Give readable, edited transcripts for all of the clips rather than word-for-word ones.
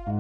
Hey,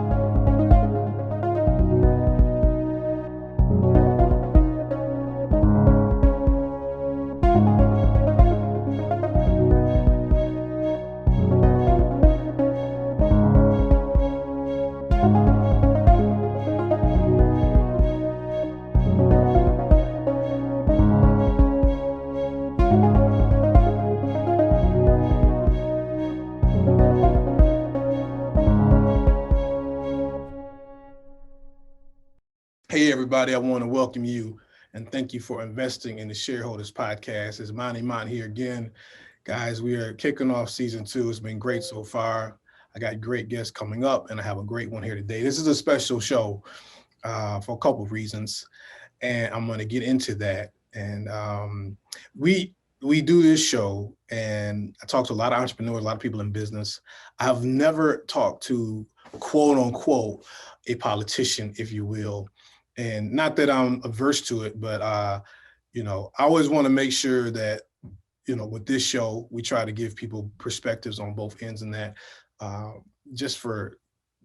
everybody, I want to welcome you and thank you for investing in the Shareholders podcast. It's Monty Mont here again. Guys, we are kicking off season 2. It's been great so far. I got great guests coming up and I have a great one here today. This is a special show for a couple of reasons, and I'm going to get into that. And we do this show, and I talk to a lot of entrepreneurs, a lot of people in business. I've never talked to, quote unquote, a politician, if you will. And not that I'm averse to it, but, I always want to make sure that, with this show, we try to give people perspectives on both ends and that, just for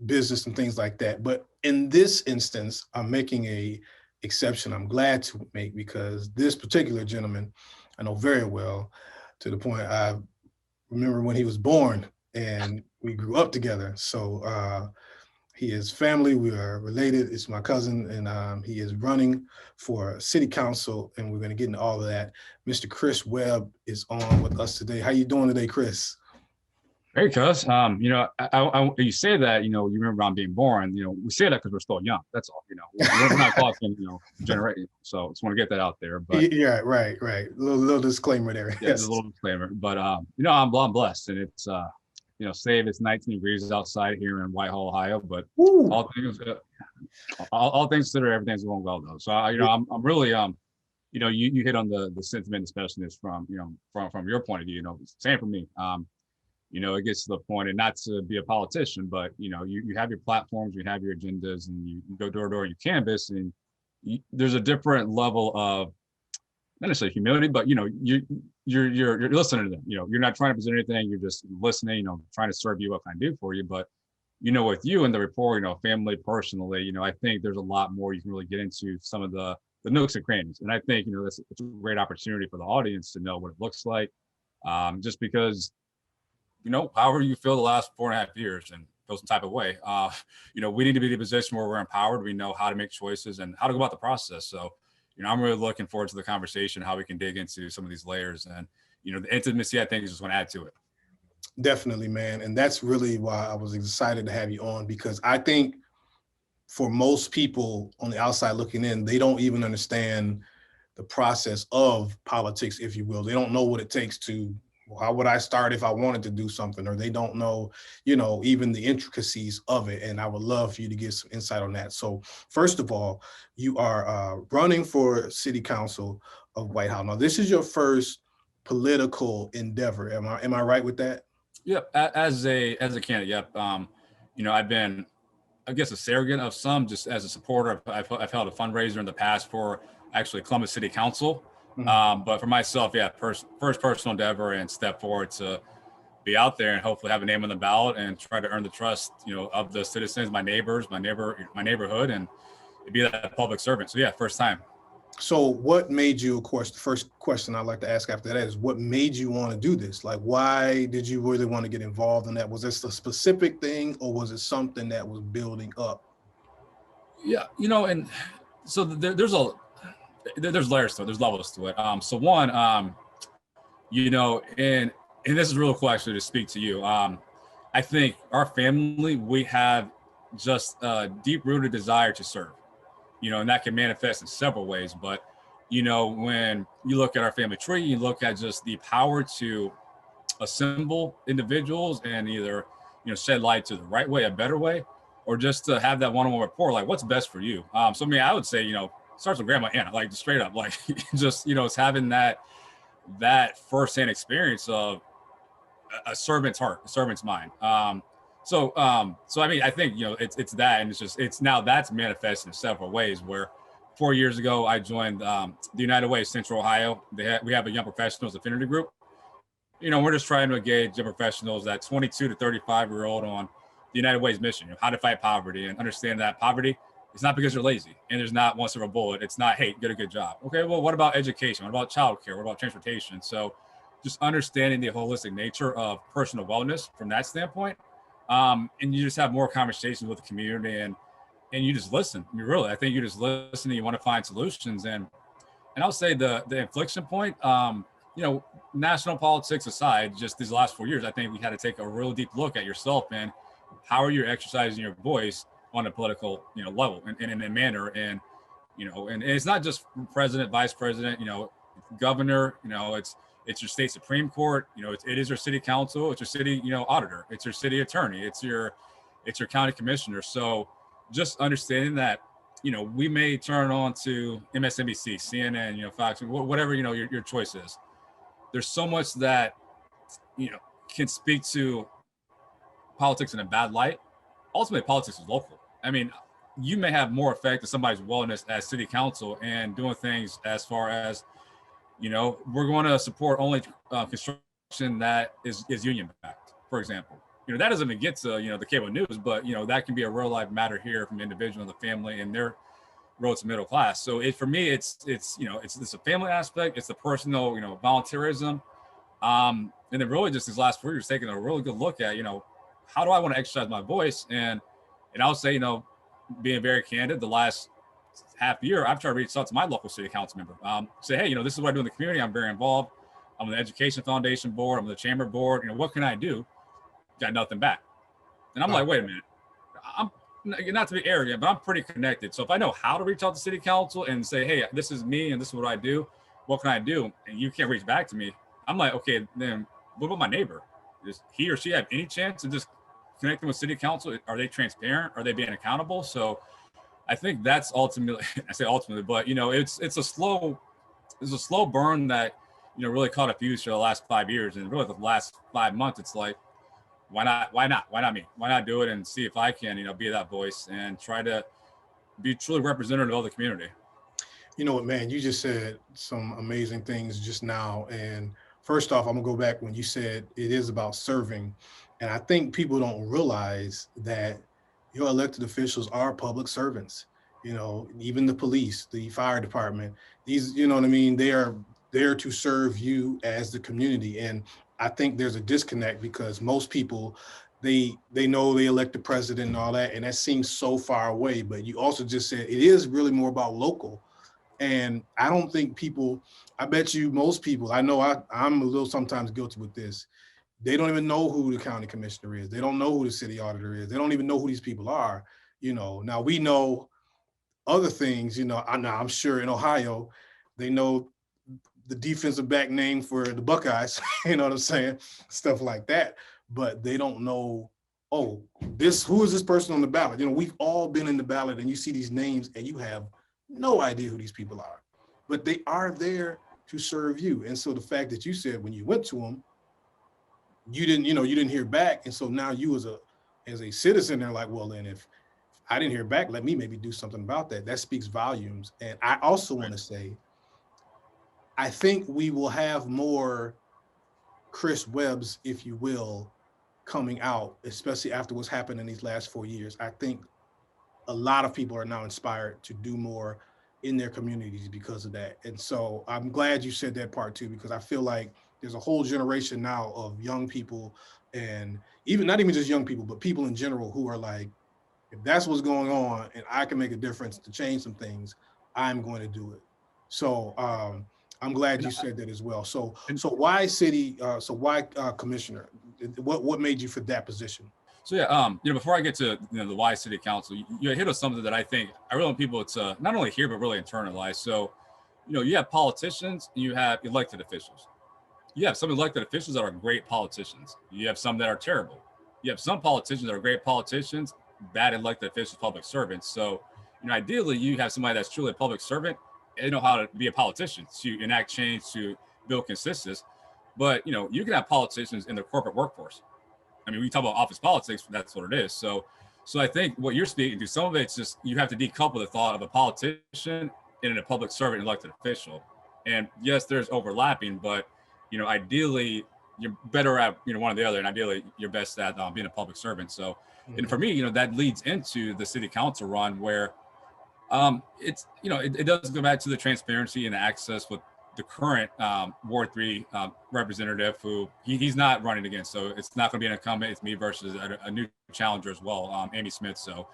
business and things like that. But in this instance, I'm making a exception I'm glad to make, because this particular gentleman, I know very well, to the point I remember when he was born and we grew up together. So, he is family, we are related, it's my cousin, and he is running for city council, and we're gonna get into all of that. Mr. Chris Webb is on with us today. How you doing today, Chris? Hey, cuz, you say that, you remember I'm being born, we say that because we're still young, that's all, we're not talking, generation, so just want to get that out there. But yeah, right. Little disclaimer there. Yeah, yes. A little disclaimer, but I'm blessed, and it's, say it's 19 degrees outside here in Whitehall, Ohio, but all things considered, everything's going well though. So I'm really you hit on the sentiment, especially from your point of view. Same for me. It gets to the point, and not to be a politician, but you have your platforms, you have your agendas, and you go door to door, you canvass, and there's a different level of, not necessarily humility, but you're listening to them. You're not trying to present anything. You're just listening. Trying to serve you. What can I do for you? But with you and the rapport, family, personally, I think there's a lot more you can really get into some of the nooks and crannies. And I think it's a great opportunity for the audience to know what it looks like. Just because however you feel the last 4.5 years and feel some type of way, we need to be in a position where we're empowered. We know how to make choices and how to go about the process. So. I'm really looking forward to the conversation, how we can dig into some of these layers, and, the intimacy, I think, is just going to add to it. Definitely, man. And that's really why I was excited to have you on, because I think for most people on the outside looking in, they don't even understand the process of politics, if you will. They don't know what it takes to, how would I start if I wanted to do something, or they don't know, even the intricacies of it. And I would love for you to get some insight on that. So first of all, you are running for city council of Whitehall. Now, this is your first political endeavor. Am I right with that? Yep. As a candidate. Yep. I've been, I guess, a surrogate of some, just as a supporter. I've held a fundraiser in the past for actually Columbus City Council. Mm-hmm. But for myself, first personal endeavor, and step forward to be out there and hopefully have a name on the ballot and try to earn the trust, of the citizens, my neighbors, my neighborhood, and be that public servant. So first time. So what made you, of course, the first question I'd like to ask after that is, what made you want to do this? Like, why did you really want to get involved in that? Was this a specific thing, or was it something that was building up? Yeah, and so there's layers to it, there's levels to it. So one, and this is real cool actually to speak to you. I think our family, we have just a deep-rooted desire to serve, and that can manifest in several ways. But, when you look at our family tree, you look at just the power to assemble individuals and either, shed light to the right way, a better way, or just to have that one-on-one rapport, like what's best for you. So I would say, starts with Grandma Anna, like straight up, like just, it's having that firsthand experience of a servant's heart, a servant's mind. So I think, it's that, and it's now that's manifested in several ways, where 4 years ago, I joined the United Way Central Ohio. We have a young professionals affinity group. We're just trying to engage young professionals, that 22 to 35-year-old on the United Way's mission, how to fight poverty, and understand that poverty, it's not because you're lazy and there's not one silver bullet. It's not, hey, get a good job. Okay, well, what about education? What about childcare? What about transportation? So just understanding the holistic nature of personal wellness from that standpoint. And you just have more conversations with the community, and you just listen. I mean, really, I think you just listen and you want to find solutions. And I'll say the inflection point, national politics aside, just these last 4 years, I think we had to take a real deep look at yourself and how are you exercising your voice on a political, level and in a manner. And, and it's not just president, vice president, governor, it's your state Supreme Court, it is your city council, it's your city, auditor, it's your city attorney, it's your county commissioner. So just understanding that, we may turn on to MSNBC, CNN, Fox, whatever, your choice is. There's so much that, can speak to politics in a bad light. Ultimately, politics is local. I mean, you may have more effect on somebody's wellness as city council and doing things as far as, we're going to support only construction that is union backed, for example. That doesn't even get to, the cable news, but, that can be a real life matter here from individual and the family and their road to middle class. So for me, it's a family aspect, it's the personal, volunteerism. And then really just these last 4 years, taking a really good look at, how do I want to exercise my voice? And I'll say, being very candid, the last half year, I've tried to reach out to my local city council member, say, hey, this is what I do in the community. I'm very involved. I'm on the Education Foundation board. I'm on the chamber board. What can I do? Got nothing back. And I'm like, wait a minute. I'm not to be arrogant, but I'm pretty connected. So if I know how to reach out to city council and say, hey, this is me and this is what I do, what can I do? And you can't reach back to me. I'm like, okay, then what about my neighbor? Does he or she have any chance of just connecting with city council? Are they transparent? Are they being accountable? So I think that's ultimately, I say ultimately, but it's a slow burn that, really caught a fuse for the last 5 years. And really the last 5 months, it's like, why not me? Why not do it and see if I can, be that voice and try to be truly representative of the community. You know what, man, you just said some amazing things just now. And first off, I'm gonna go back when you said it is about serving. And I think people don't realize that your elected officials are public servants. Even the police, the fire department, these, what I mean? They are there to serve you as the community. And I think there's a disconnect because most people, they know they elect the president and all that, and that seems so far away. But you also just said it is really more about local. And I don't think people, I bet you most people, I know I'm a little sometimes guilty with this. They don't even know who the county commissioner is. They don't know who the city auditor is. They don't even know who these people are. Now we know other things, I'm sure in Ohio, they know the defensive back name for the Buckeyes, you know what I'm saying? Stuff like that. But they don't know, who is this person on the ballot? We've all been in the ballot and you see these names and you have no idea who these people are, but they are there to serve you. And so the fact that you said when you went to them, you didn't hear back. And so now you as a citizen, they're like, well, then if I didn't hear back, let me maybe do something about that. That speaks volumes. And I also want to say, I think we will have more Chris Webbs, if you will, coming out, especially after what's happened in these last 4 years. I think a lot of people are now inspired to do more in their communities because of that. And so I'm glad you said that part too, because I feel like there's a whole generation now of young people, and not even just young people, but people in general who are like, if that's what's going on and I can make a difference to change some things, I'm going to do it. So I'm glad you said that as well. So why city? Why commissioner? What made you for that position? So yeah, before I get to the why city council, you hit on something that I think I really want people to not only hear but really internalize. So, you have politicians, and you have elected officials. You have some elected officials that are great politicians. You have some that are terrible. You have some politicians that are great politicians, bad elected officials, public servants. So, ideally, you have somebody that's truly a public servant. They know how to be a politician, to enact change, to build consensus. But you can have politicians in the corporate workforce. I mean, we talk about office politics, that's what it is. So I think what you're speaking to, some of it's just, you have to decouple the thought of a politician and a public servant elected official. And yes, there's overlapping, but, ideally, you're better at, one or the other, and ideally you're best at being a public servant. So, and for me, that leads into the city council run where it's, it does go back to the transparency and the access with the current Ward 3 representative who he's not running against. So it's not going to be an incumbent. It's me versus a new challenger as well, Amy Smith. So,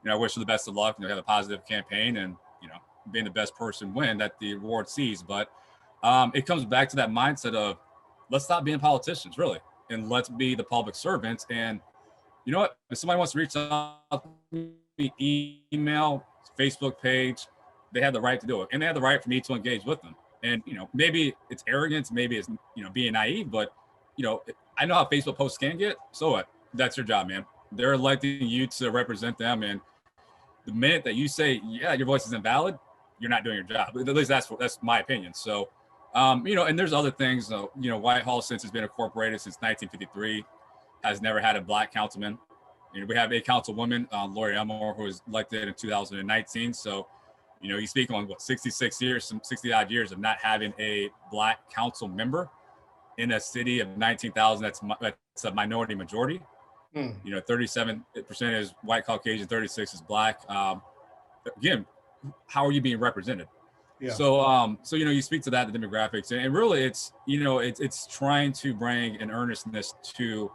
I wish her the best of luck. Have a positive campaign and, being the best person win that the ward sees. But it comes back to that mindset of let's stop being politicians, really, and let's be the public servants. And you know what? If somebody wants to reach out, email, Facebook page, they have the right to do it, and they have the right for me to engage with them. And maybe it's arrogance, maybe it's being naive, but I know how Facebook posts can get. So what? That's your job, man. They're electing you to represent them, and the minute that you say, yeah, your voice is invalid, you're not doing your job. At least that's my opinion. So, and there's other things. Whitehall, since it's been incorporated since 1953, has never had a Black councilman. We have a councilwoman, Lori Elmore, who was elected in 2019. So, you speak on 66 years, some 60 odd years of not having a Black council member in a city of 19,000. That's a minority majority. 37% is white Caucasian, 36 is Black. Again, how are you being represented? Yeah. So, you speak to that, the demographics, and really it's, it's trying to bring an earnestness to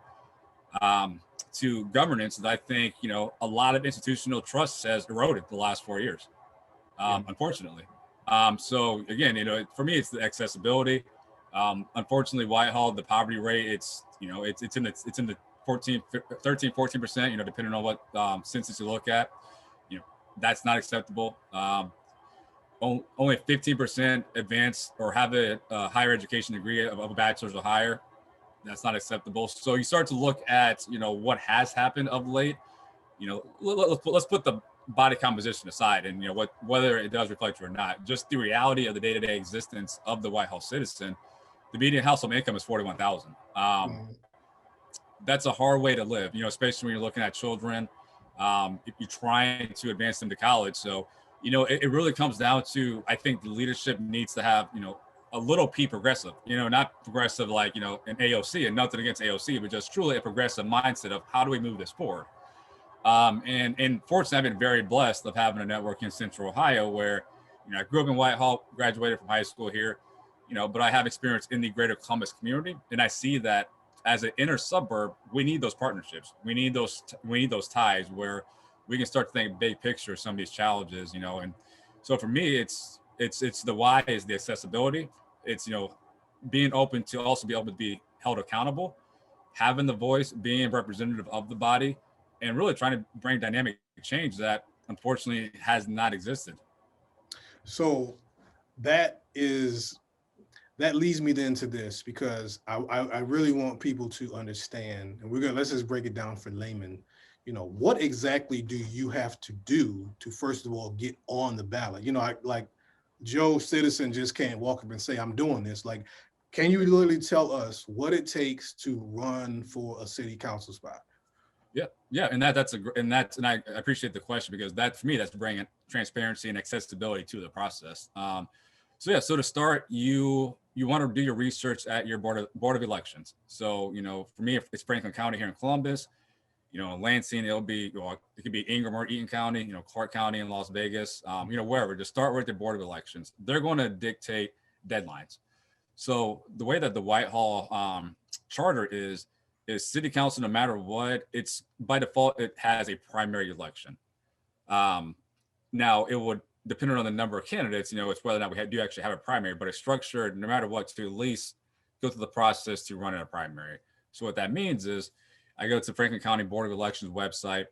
governance that I think, a lot of institutional trust has eroded the last 4 years, unfortunately. So again, for me, it's the accessibility. Unfortunately, Whitehall, the poverty rate, it's in the 13, 14%, depending on what census you look at. That's not acceptable. Only 15% advanced or have a higher education degree of a bachelor's or higher. That's not acceptable. So you start to look at, what has happened of late. Let's put the body composition aside and, whether it does reflect you or not. Just the reality of the day-to-day existence of the Whitehall citizen. The median household income is $41,000. That's a hard way to live, especially when you're looking at children. If you're trying to advance them to college. So, it really comes down to, I think the leadership needs to have, a little P progressive, not progressive like, an AOC, and nothing against AOC, but just truly a progressive mindset of how do we move this forward? And fortunately, I've been very blessed of having a network in Central Ohio where, I grew up in Whitehall, graduated from high school here, but I have experience in the greater Columbus community. And I see that as an inner suburb, we need those partnerships. We need those ties where we can start to think big picture of some of these challenges, And so for me, it's the why is the accessibility. It's, being open to also be able to be held accountable, having the voice, being representative of the body, and really trying to bring dynamic change that unfortunately has not existed. So that leads me then to this, because I really want people to understand, and let's just break it down for laymen. What exactly do you have to do to, first of all, get on the ballot? Like Joe Citizen just can't walk up and say, I'm doing this. Like, can you literally tell us what it takes to run for a city council spot? Yeah, and I appreciate the question, because that, for me, that's bringing transparency and accessibility to the process. So to start, you want to do your research at your board of elections. So, for me, if it's Franklin County here in Columbus, Lansing, it could be Ingham or Eaton County, Clark County in Las Vegas, wherever. Just start with the board of elections. They're going to dictate deadlines. So the way that the Whitehall charter is city council, no matter what, it's by default, it has a primary election. Now it would, depending on the number of candidates, it's whether or not we do actually have a primary, but it's structured no matter what to at least go through the process to run in a primary. So what that means is I go to Franklin County Board of Elections website.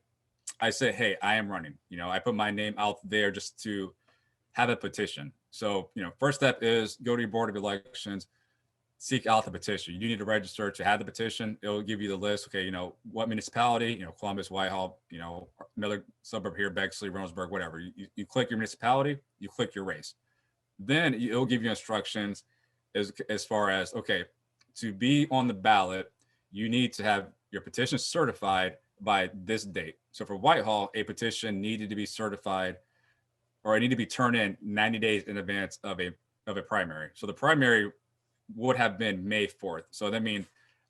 I say, hey, I am running. I put my name out there just to have a petition. So, first step is go to your Board of Elections, seek out the petition. You do need to register to have the petition. It'll give you the list. Okay, what municipality, Columbus, Whitehall, another suburb here, Bexley, Roseburg, whatever. You click your municipality, you click your race. Then it'll give you instructions as far as, okay, to be on the ballot, you need to have your petition certified by this date. So for Whitehall, a petition needed to be certified, or it needed to be turned in 90 days in advance of a primary. So the primary would have been May 4th. So that means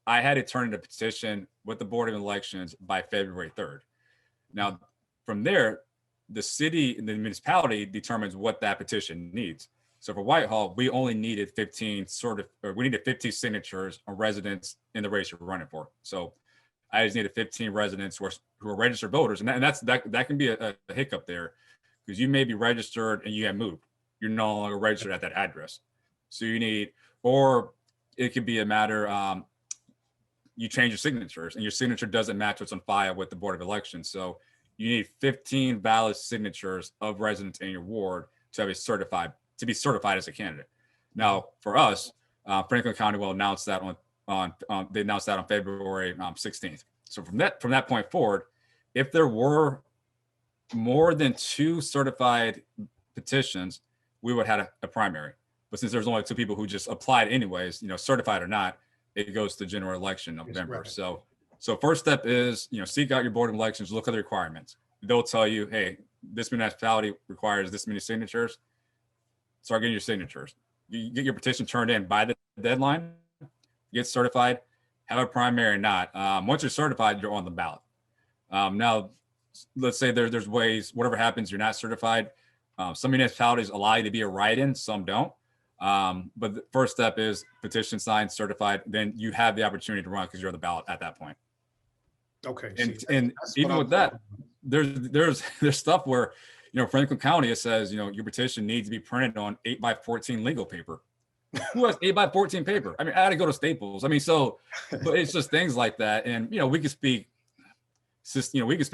I had to turn in a petition with the Board of Elections by February 3rd. Now, from there, the city and the municipality determines what that petition needs. So for Whitehall, we only needed 15 signatures on residents in the race you're running for. So I just needed 15 residents who are registered voters, and that can be a hiccup there, because you may be registered and you have moved. You're no longer registered at that address. So you need, or it could be a matter, you change your signatures and your signature doesn't match what's on file with the Board of Elections. So you need 15 valid signatures of residents in your ward to be certified as a candidate. Now, for us, Franklin County will announce that they announced that on February 16th. So from that point forward, if there were more than 2 certified petitions, we would have a primary. But since there's only 2 people who just applied anyways, certified or not, it goes to general election of November. Right. So first step is, seek out your Board of Elections, look at the requirements. They'll tell you, hey, this municipality requires this many signatures. Start getting your signatures. You get your petition turned in by the deadline, get certified, have a primary or not. Once you're certified, you're on the ballot. Now, let's say there's ways, whatever happens, you're not certified. Some municipalities allow you to be a write-in, some don't. But the first step is petition signed, certified, then you have the opportunity to run because you're on the ballot at that point. Okay. And even with that, there's stuff where, Franklin County, it says, your petition needs to be printed on 8x14 legal paper. Who has 8x14 paper? I mean, I had to go to Staples. I mean, but it's just things like that. And, we can speak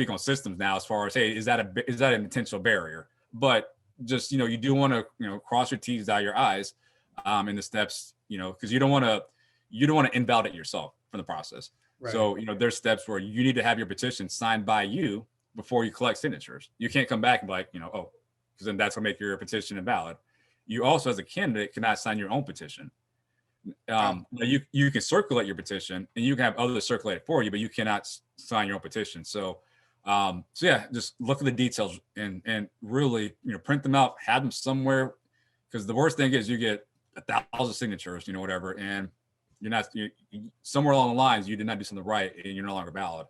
on systems now as far as, hey, is that an intentional barrier? But just, you do want to, cross your T's, dot your I's in the steps, because you don't want to invalidate yourself from the process. Right. So, there's steps where you need to have your petition signed by you before you collect signatures. You can't come back and be like, because then that's what make your petition invalid. You also, as a candidate, cannot sign your own petition. You can circulate your petition and you can have others circulate it for you, but you cannot sign your own petition. So yeah, just look at the details and really, print them out, have them somewhere, because the worst thing is you get 1,000 signatures, whatever, and somewhere along the lines, you did not do something right and you're no longer valid.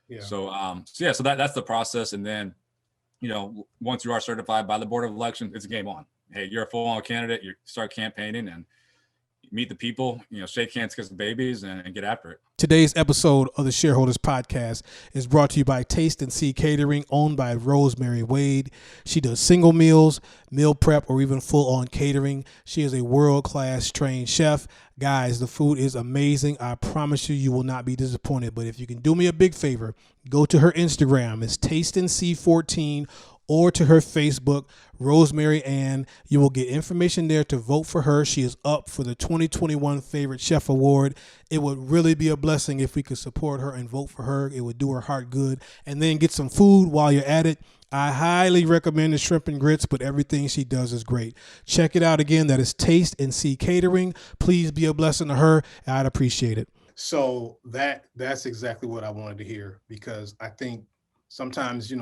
Yeah. So that's the process. And then, once you are certified by the Board of Elections, it's a game on. Hey, you're a full-on candidate. You start campaigning and meet the people, shake hands, kiss the babies, and get after it. Today's episode of the Shareholders podcast is brought to you by Taste and See Catering, owned by Rosemary Wade. She does single meals, meal prep, or even full-on catering. She is a world-class trained chef. Guys, the food is amazing. I promise you, you will not be disappointed. But if you can do me a big favor, go to her Instagram. It's Taste and See 14, or to her Facebook, Rosemary Ann. You will get information there to vote for her. She is up for the 2021 Favorite Chef Award. It would really be a blessing if we could support her and vote for her. It would do her heart good. And then get some food while you're at it. I highly recommend the shrimp and grits, but everything she does is great. Check it out again. That is Taste and See Catering. Please be a blessing to her. I'd appreciate it. So that's exactly what I wanted to hear, because I think sometimes,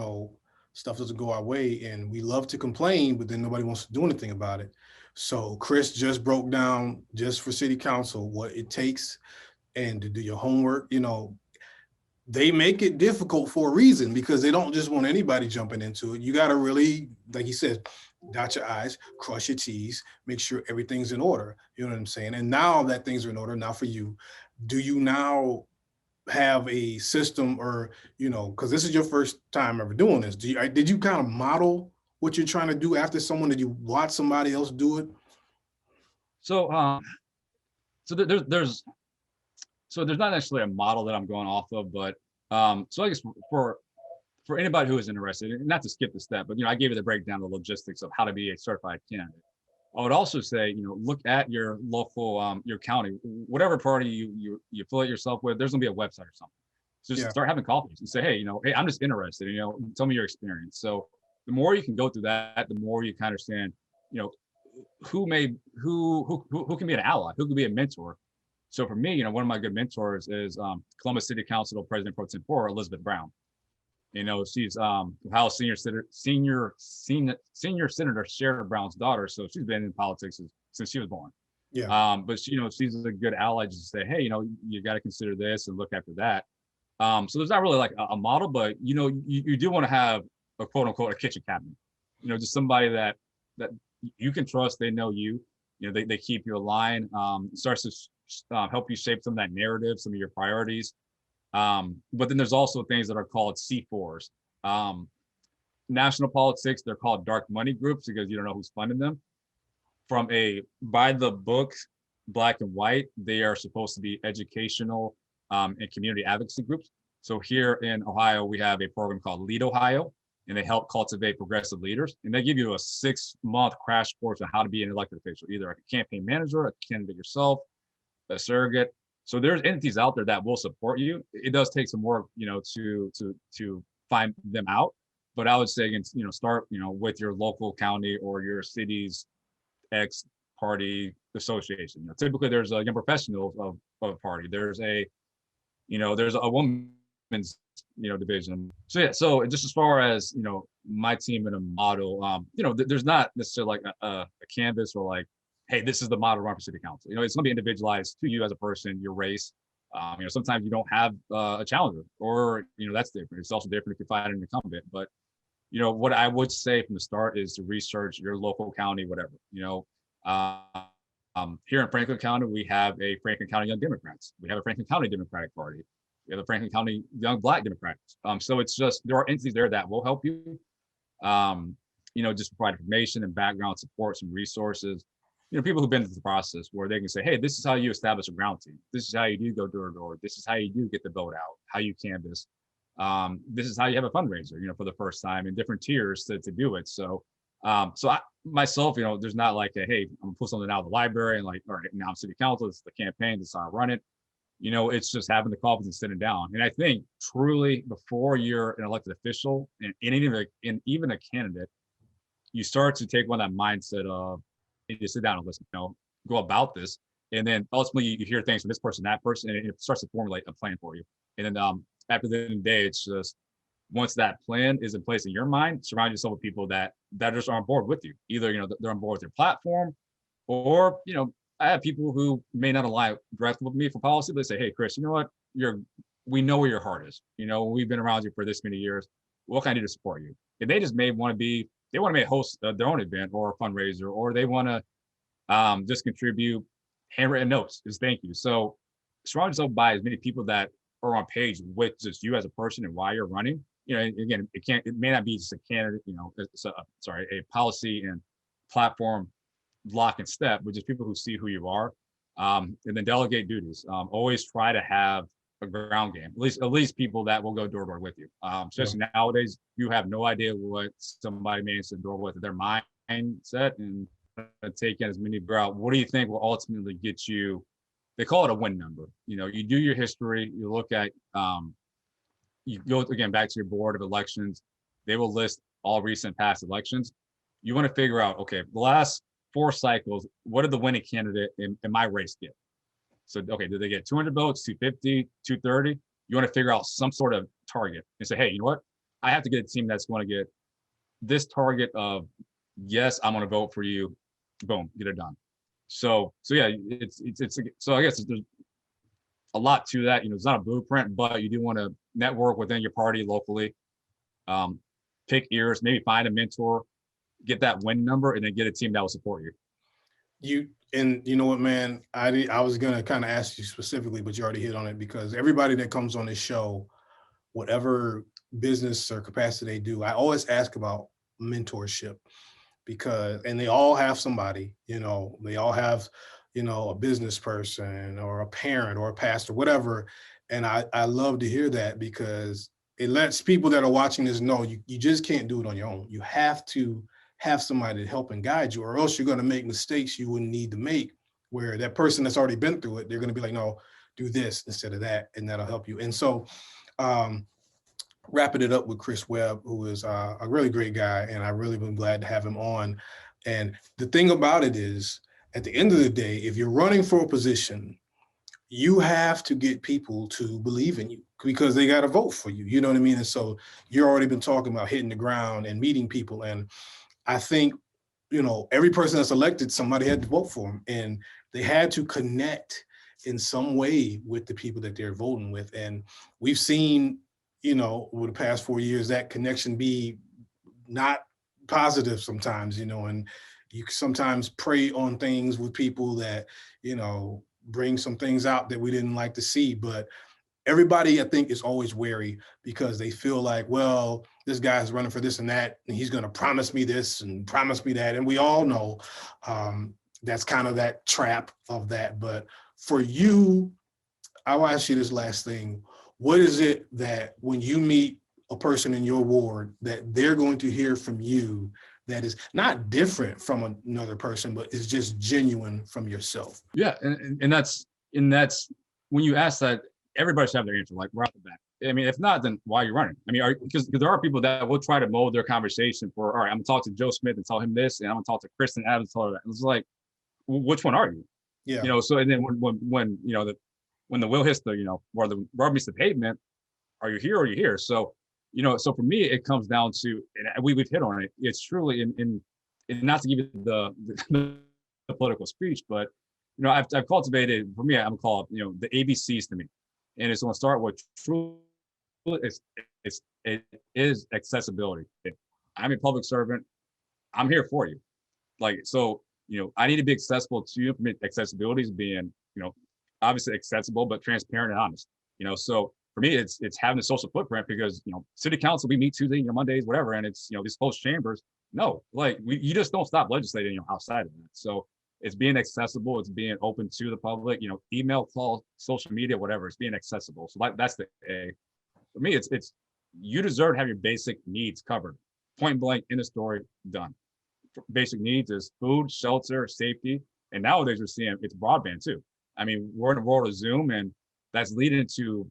stuff doesn't go our way and we love to complain, but then nobody wants to do anything about it. So Chris just broke down, just for city council, what it takes, and to do your homework. They make it difficult for a reason, because they don't just want anybody jumping into it. You got to really, like he said, dot your I's, cross your T's, make sure everything's in order. You know what I'm saying? And now that things are in order, now for you, do you now have a system, or because this is your first time ever doing this, did you kind of model what you're trying to do after someone? Did you watch somebody else do it? So there's not actually a model that I'm going off of, but so I guess for anybody who is interested, and not to skip the step, but I gave you the breakdown of the logistics of how to be a certified candidate. I would also say, look at your local, your county, whatever party you affiliate yourself with. There's gonna be a website or something. So just start having coffees and say, hey, hey, I'm just interested. Tell me your experience. So the more you can go through that, the more you can understand, who can be an ally, who can be a mentor. So for me, one of my good mentors is Columbus City Council President Pro Tempore Elizabeth Brown. She's Ohio senior senator Sherrod Brown's daughter. So she's been in politics since she was born. But she's a good ally just to say, hey, you got to consider this and look after that. So there's not really like a model, but you do want to have a quote unquote a kitchen cabinet, just somebody that you can trust. They know you, they keep you aligned. Starts to help you shape some of that narrative, some of your priorities. But then there's also things that are called C4s. National politics, they're called dark money groups because you don't know who's funding them. From a by the book, black and white, they are supposed to be educational and community advocacy groups. So here in Ohio, we have a program called Lead Ohio, and they help cultivate progressive leaders. And they give you a 6-month crash course on how to be an elected official, either a campaign manager, a candidate yourself, a surrogate. So there's entities out there that will support you. It does take some work, to find them out. But I would say, start, with your local county or your city's X party association. Typically, there's a young professionals of a party. There's a women's division. So yeah. So just as far as my team and a model, there's not necessarily like a canvas or like, hey, this is the model run for city council. It's going to be individualized to you as a person, your race. Sometimes you don't have a challenger, or that's different. It's also different if you fight an incumbent. But what I would say from the start is to research your local county, whatever. Here in Franklin County, we have a Franklin County Young Democrats. We have a Franklin County Democratic Party. We have a Franklin County Young Black Democrats. So it's just, there are entities there that will help you, just provide information and background support, some resources. People who've been through the process where they can say, hey, this is how you establish a ground team. This is how you do go door to door. This is how you do get the vote out, how you canvass. This is how you have a fundraiser, for the first time, in different tiers to do it. So, I myself, there's not like a, hey, I'm gonna pull something out of the library and like, all right, now I'm city council, this is the campaign, this is how I run it. It's just having the confidence and sitting down. And I think truly before you're an elected official and even a candidate, you start to take on that mindset of, you sit down and listen, go about this. And then ultimately you hear things from this person, that person, and it starts to formulate a plan for you. And then after the end of the day, it's just, once that plan is in place in your mind, surround yourself with people that just are on board with you. Either, they're on board with your platform, or, I have people who may not align directly with me for policy, but they say, hey, Chris, you know what? We know where your heart is. We've been around you for this many years. What can I do to support you? And they just may want to host their own event or a fundraiser, or they want to just contribute handwritten notes as thank you. So surround yourself by as many people that are on page with just you as a person and why you're running. Again, it may not be just a candidate, a policy and platform lock and step, but just people who see who you are, and then delegate duties. Always try to have a ground game, at least people that will go door to door with you. Especially nowadays, you have no idea what somebody may answer the door with their mindset, and take in as many out. What do you think will ultimately get you? They call it a win number. You do your history, you look at, you go again back to your board of elections. They will list all recent past elections. You want to figure out, okay, the last 4 cycles, what did the winning candidate in my race get? So, okay, did they get 200 votes, 250, 230? You want to figure out some sort of target and say, hey, you know what? I have to get a team that's going to get this target of, yes, I'm going to vote for you. Boom, get it done. So yeah, so I guess there's a lot to that. It's not a blueprint, but you do want to network within your party locally, pick ears, maybe find a mentor, get that win number, and then get a team that will support you. You know what, man, I was going to kind of ask you specifically, but you already hit on it, because everybody that comes on this show, whatever business or capacity they do, I always ask about mentorship, and they all have somebody, they all have, a business person or a parent or a pastor, whatever. And I love to hear that, because it lets people that are watching this know you just can't do it on your own. You have to have somebody to help and guide you, or else you're going to make mistakes you wouldn't need to make, where that person that's already been through it, they're going to be like, no, do this instead of that, and that'll help you. And so wrapping it up with Chris Webb, who is a really great guy, and I really been glad to have him on. And the thing about it is, at the end of the day, if you're running for a position, you have to get people to believe in you, because they got to vote for you. You know what I mean? And so you've already been talking about hitting the ground and meeting people. And I think, every person that's elected, somebody had to vote for them. And they had to connect in some way with the people that they're voting with. And we've seen, over the past 4 years, that connection be not positive sometimes, and you sometimes prey on things with people that, bring some things out that we didn't like to see. But everybody, I think, is always wary because they feel like, well, this guy's running for this and that, and he's going to promise me this and promise me that. And we all know that's kind of that trap of that. But for you, I'll ask you this last thing. What is it that when you meet a person in your ward that they're going to hear from you that is not different from another person, but is just genuine from yourself? Yeah, and that's when you ask that, everybody should have their answer, like right off the bat. I mean, if not, then why are you running? I mean, because there are people that will try to mold their conversation for, all right, I'm gonna talk to Joe Smith and tell him this, and I'm gonna talk to Kristen Adams and tell her that. It's like, which one are you? Yeah. So and then when when the wheel hits the, where the rubber meets the pavement, are you here or are you here? So, so for me, it comes down to, and we've hit on it, it's truly in not to give you the political speech, but, I've cultivated, for me, I'm called, the ABCs to me. And it's going to start with truly, it is accessibility. I'm a public servant. I'm here for you. Like, so, I need to be accessible to you. Accessibility is being, obviously accessible, but transparent and honest. So for me, it's having a social footprint because, city council, we meet Tuesday, Mondays, whatever. And it's, these closed chambers. No, like you just don't stop legislating, outside of that. So it's being accessible. It's being open to the public, email, call, social media, whatever. It's being accessible. So that's the A. For me, it's you deserve to have your basic needs covered. Point blank, in the story, done. Basic needs is food, shelter, safety. And nowadays we're seeing it's broadband too. I mean, we're in a world of Zoom, and that's leading to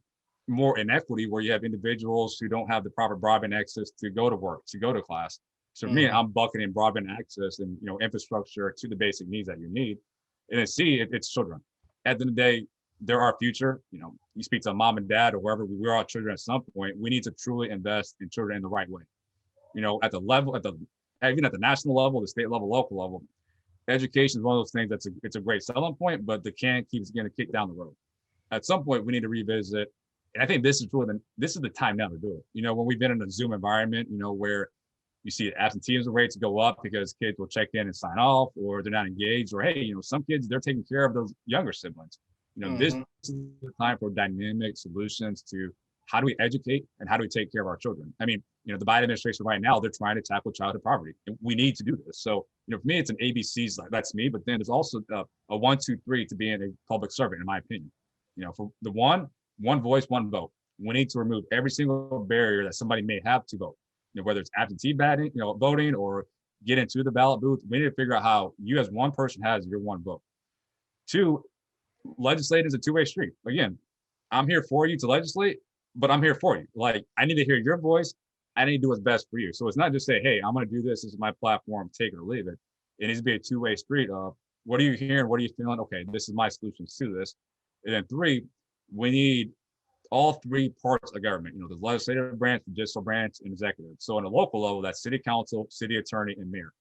more inequity where you have individuals who don't have the proper broadband access to go to work, to go to class. So for me, I'm bucketing broadband access and infrastructure to the basic needs that you need. And then C, it's children. At the end of the day, they're our future. You speak to a mom and dad or wherever, we're all children at some point. We need to truly invest in children in the right way. At the level, even at the national level, the state level, local level, education is one of those things it's a great selling point, but the can keeps getting kicked down the road. At some point, we need to revisit. And I think this is the time now to do it. When we've been in a Zoom environment, where you see absenteeism rates go up because kids will check in and sign off, or they're not engaged, or hey, some kids, they're taking care of those younger siblings. This is the time for dynamic solutions to how do we educate and how do we take care of our children? I mean, the Biden administration right now, they're trying to tackle childhood poverty. And we need to do this. So, for me, it's an ABCs, that's me, but then there's also a 1, 2, 3 to being a public servant, in my opinion. For the one voice, one vote. We need to remove every single barrier that somebody may have to vote. Whether it's absentee voting or get into the ballot booth, we need to figure out how you as one person has your one vote. 2, legislate is a two-way street. Again, I'm here for you to legislate, but I'm here for you. Like, I need to hear your voice. I need to do what's best for you. So it's not just say, hey, I'm going to do this. This is my platform, take it or leave it. It needs to be a two-way street of what are you hearing? What are you feeling? Okay, this is my solutions to this. And then 3, we need all 3 parts of government, the legislative branch, the judicial branch, and executive. So on a local level, that's city council, city attorney, and mayor.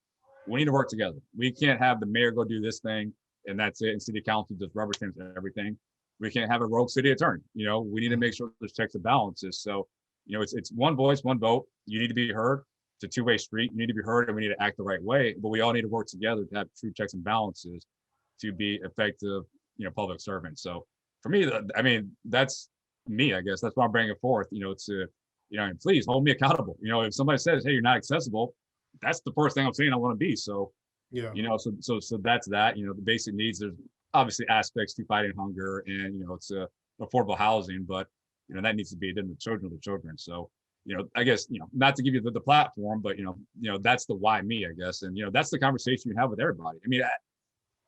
We need to work together. We can't have the mayor go do this thing and that's it, and city council just rubber stamps everything. We can't have a rogue city attorney. We need to make sure there's checks and balances. So, it's one voice, one vote. You need to be heard. It's a two-way street. You need to be heard, and we need to act the right way. But we all need to work together to have true checks and balances to be effective, public servants. So for me, I mean, that's me, I guess. That's why I'm bringing it forth, and please hold me accountable. If somebody says, hey, you're not accessible, that's the first thing I'm saying I want to be. So, yeah, so that's that. The basic needs, there's obviously aspects to fighting hunger and, it's affordable housing, but, that needs to be done. The children. So, I guess, not to give you the platform, but, that's the why me, I guess. And, that's the conversation you have with everybody. I mean,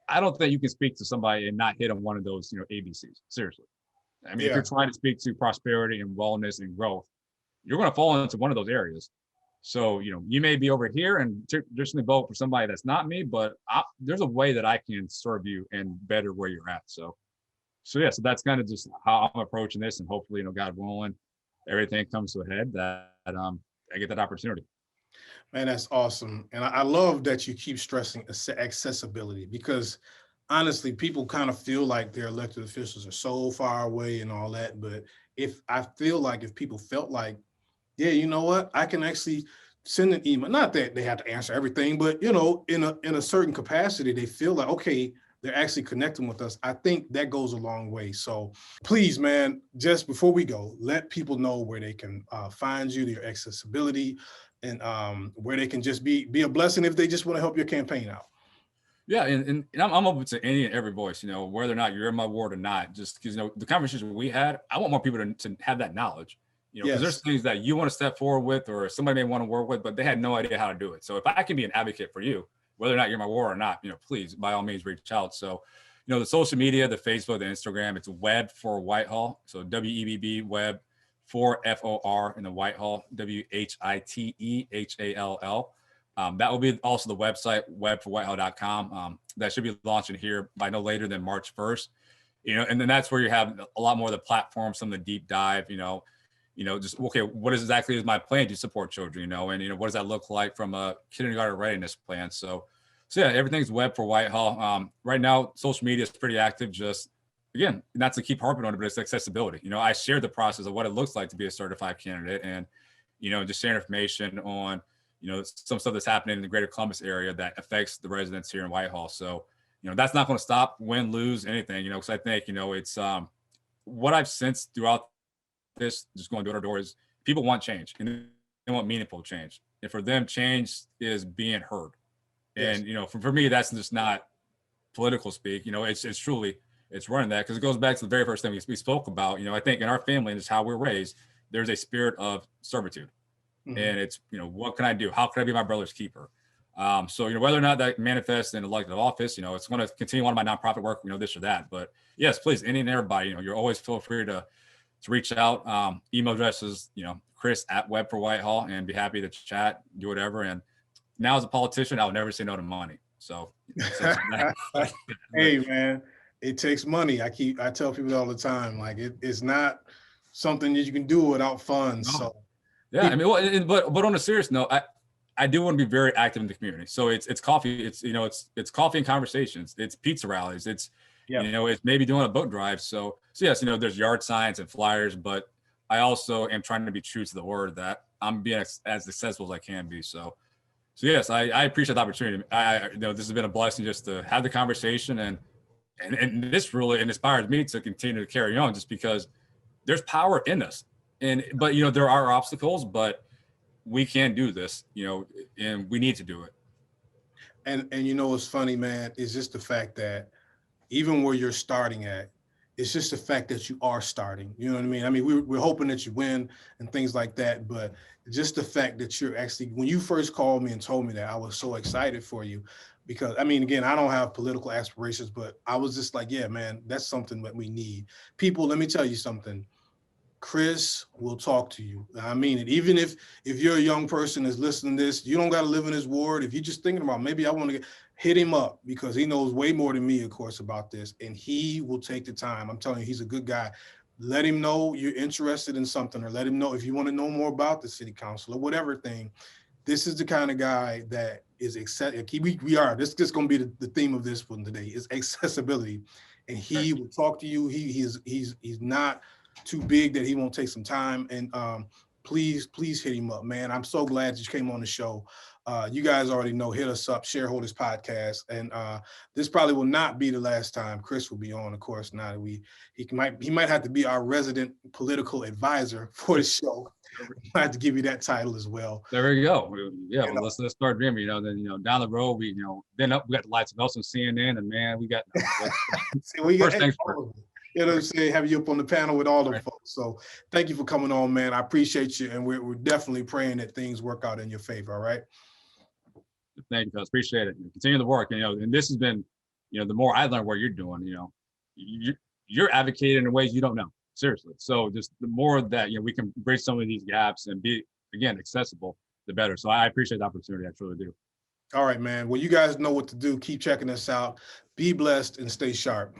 I don't think you can speak to somebody and not hit on one of those, ABCs. Seriously. I mean, if you're trying to speak to prosperity and wellness and growth, you're going to fall into one of those areas. So, you may be over here and traditionally vote for somebody that's not me, but there's a way that I can serve you and better where you're at. So yeah, so that's kind of just how I'm approaching this, and hopefully, God willing, everything comes to a head that I get that opportunity. Man, that's awesome. And I love that you keep stressing accessibility, because honestly, people kind of feel like their elected officials are so far away and all that. But if I feel like if people felt like, yeah, you know what, I can actually send an email, not that they have to answer everything, but you know, in a certain capacity, they feel like, okay, they're actually connecting with us. I think that goes a long way. So please, man, just before we go, let people know where they can find you, your accessibility, and where they can just be a blessing if they just want to help your campaign out. Yeah, and I'm open to any and every voice, you know, whether or not you're in my ward or not, just because, you know, the conversation we had, I want more people to have that knowledge, you know, because there's Yes. things that you want to step forward with or somebody may want to work with, but they had no idea how to do it. So if I can be an advocate for you, whether or not you're in my ward or not, you know, please, by all means, reach out. So, you know, the social media, the Facebook, the Instagram, it's Webb for Whitehall. So WEBB Webb for FOR in the Whitehall, WHITEHALL. That will be also the website, webforwhitehall.com. That should be launching here by no later than March 1st. You know, and then that's where you have a lot more of the platform, some of the deep dive, you know, just, okay, what exactly is my plan to support children, you know, and, you know, what does that look like from a kindergarten readiness plan? So yeah, everything's Web for Whitehall. Right now, social media is pretty active. Just, again, not to keep harping on it, but it's accessibility. You know, I shared the process of what it looks like to be a certified candidate and, you know, just share information on, you know, some stuff that's happening in the greater Columbus area that affects the residents here in Whitehall. So, you know, that's not going to stop, win, lose, anything, you know, because I think, you know, it's what I've sensed throughout this, just going door to door, is people want change and they want meaningful change. And for them, change is being heard. Yes. And, you know, for me, that's just not political speak, you know, it's truly, it's running that, because it goes back to the very first thing we spoke about. You know, I think in our family and just how we're raised, there's a spirit of servitude. And it's, you know, what can I do? How can I be my brother's keeper? So, you know, whether or not that manifests in elected office, you know, it's going to continue on my nonprofit work, you know, this or that. But yes, please, any and everybody, you know, you're always feel free to reach out. Email addresses, you know, Chris at Webb for Whitehall, and be happy to chat, do whatever. And now as a politician, I would never say no to money. So, Hey, man, it takes money. I tell people all the time, like it's not something that you can do without funds. no. So Yeah, I mean, well, but on a serious note, I do want to be very active in the community. So it's coffee, it's, you know, it's coffee and conversations, it's pizza rallies, it's, yeah. you know, it's maybe doing a boat drive. So yes, you know, there's yard signs and flyers, but I also am trying to be true to the word that I'm being as accessible as I can be. So yes, I appreciate the opportunity. You know, this has been a blessing just to have the conversation, and this really inspires me to continue to carry on, just because there's power in us. But you know, there are obstacles, but we can do this, you know, and we need to do it. And you know what's funny, man, is just the fact that even where you're starting at, it's just the fact that you are starting. You know what I mean? I mean, we're hoping that you win and things like that, but just the fact that you're actually, when you first called me and told me that, I was so excited for you, because I mean, again, I don't have political aspirations, but I was just like, yeah, man, that's something that we need. People, let me tell you something. Chris will talk to you. I mean it. Even if you're a young person that's listening to this, you don't got to live in his ward. If you're just thinking about, maybe I want to hit him up, because he knows way more than me, of course, about this, and he will take the time. I'm telling you, he's a good guy. Let him know you're interested in something, or let him know if you want to know more about the city council or whatever thing. This is the kind of guy that is we are. This is just going to be the theme of this one today, is accessibility, and he will talk to you. He's not too big that he won't take some time. And please hit him up, man. I'm so glad that you came on the show. You guys already know, hit us up, Shareholders Podcast. And this probably will not be the last time Chris will be on, of course. Now that he might have to be our resident political advisor for the show. I have to give you that title as well. There we go. Yeah, well, let's start dreaming. You know, then, you know, down the road, we then we got the lights of Nelson CNN, and man, we got See, we got, first things first. You know what I'm saying? Have you up on the panel with all the folks. So thank you for coming on, man. I appreciate you. And we're definitely praying that things work out in your favor. All right. Thank you, guys. Appreciate it. Continue the work. You know, and this has been, you know, the more I learn what you're doing, you know, you're advocating in ways you don't know. Seriously. So just the more that, you know, we can bridge some of these gaps and be, again, accessible, the better. So I appreciate the opportunity. I truly do. All right, man. Well, you guys know what to do. Keep checking us out. Be blessed and stay sharp.